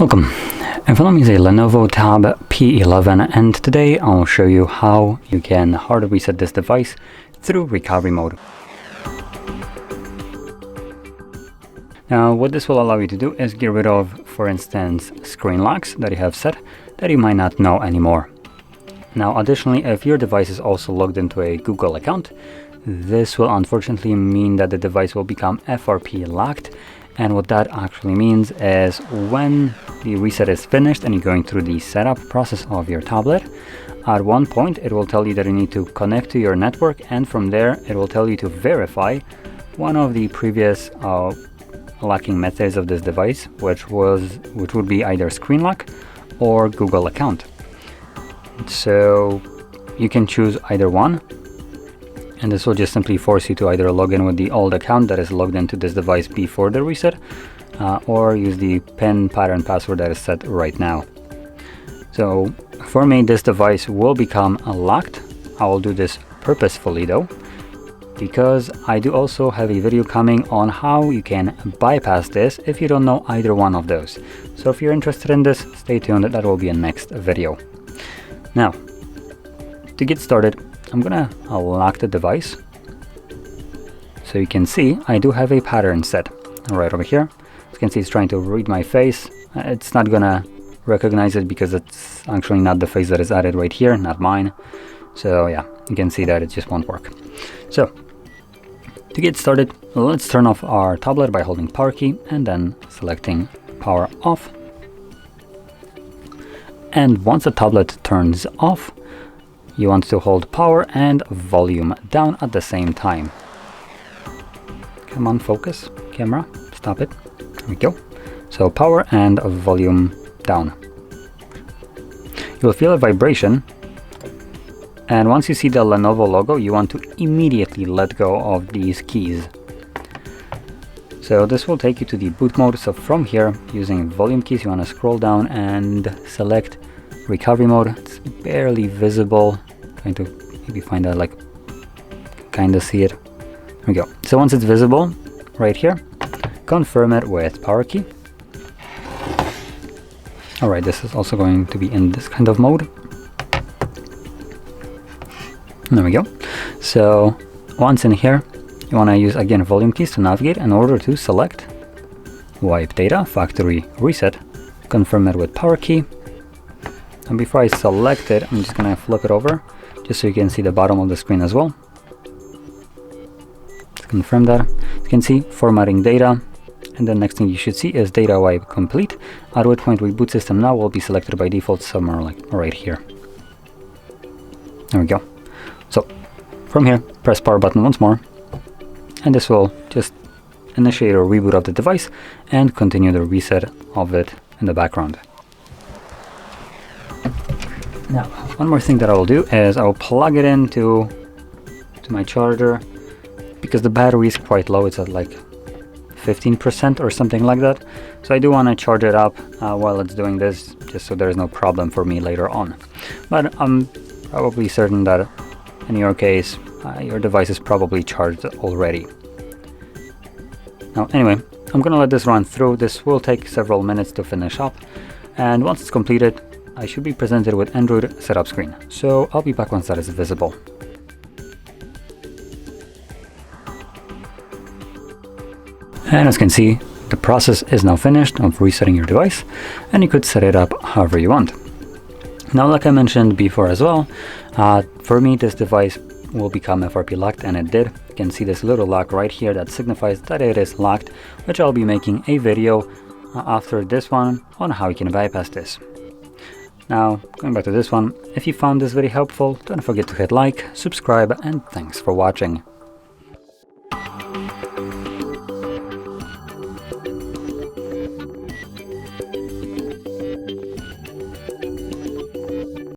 Welcome. In front of me is a Lenovo Tab P11, and today I'll show you how you can hard reset this device through recovery mode. Now what this will allow you to do is get rid of, for instance, screen locks that you have set that you might not know anymore. Now additionally, if your device is also logged into a Google account, this will unfortunately mean that the device will become FRP locked. And what that actually means is when the reset is finished and you're going through the setup process of your tablet, at one point it will tell you that you need to connect to your network, and from there it will tell you to verify one of the previous locking methods of this device, which would be either screen lock or Google account. So you can choose either one, and this will just simply force you to either log in with the old account that is logged into this device before the reset, or use the PIN pattern password that is set right now. So for me, this device will become locked. I will do this purposefully though, because I do also have a video coming on how you can bypass this if you don't know either one of those. So if you're interested in this, stay tuned, that will be a next video. Now, to get started, I'm gonna lock the device. So you can see I do have a pattern set right over here. As you can see, it's trying to read my face. It's not gonna recognize it because it's actually not the face that is added right here, not mine. So yeah, you can see that it just won't work. So to get started, let's turn off our tablet by holding power key and then selecting power off. And once the tablet turns off, you want to hold power and volume down at the same time. Come on, focus, camera, stop it. There we go. So power and volume down. You'll feel a vibration, and once you see the Lenovo logo, you want to immediately let go of these keys. So this will take you to the boot mode. So from here, using volume keys, you want to scroll down and select recovery mode. It's barely visible. Trying to maybe find out, like, kind of see it. There we go. So once it's visible right here, confirm it with power key. All right, this is also going to be in this kind of mode. There we go. So once in here, you want to use again volume keys to navigate in order to select wipe data factory reset. Confirm it with power key. And before I select it, I'm just gonna flip it over just so you can see the bottom of the screen as well. Let's confirm that. You can see formatting data, and the next thing you should see is data wipe complete, at which point reboot system now will be selected by default somewhere like right here. There we go. So from here, press power button once more, and this will just initiate a reboot of the device and continue the reset of it in the background. Now, one more thing that I will do is I will plug it into my charger, because the battery is quite low. It's at like 15% or something like that. So I do want to charge it up while it's doing this, just so there's no problem for me later on. But I'm probably certain that in your case, your device is probably charged already. Now, anyway, I'm gonna let this run through. This will take several minutes to finish up, and once it's completed, I should be presented with Android setup screen. So I'll be back once that is visible. And as you can see, the process is now finished of resetting your device, and you could set it up however you want. Now, like I mentioned before as well, for me this device will become FRP locked, and it did. You can see this little lock right here that signifies that it is locked, which I'll be making a video after this one on how you can bypass this. Now, going back to this one, if you found this very helpful, don't forget to hit like, subscribe, and thanks for watching.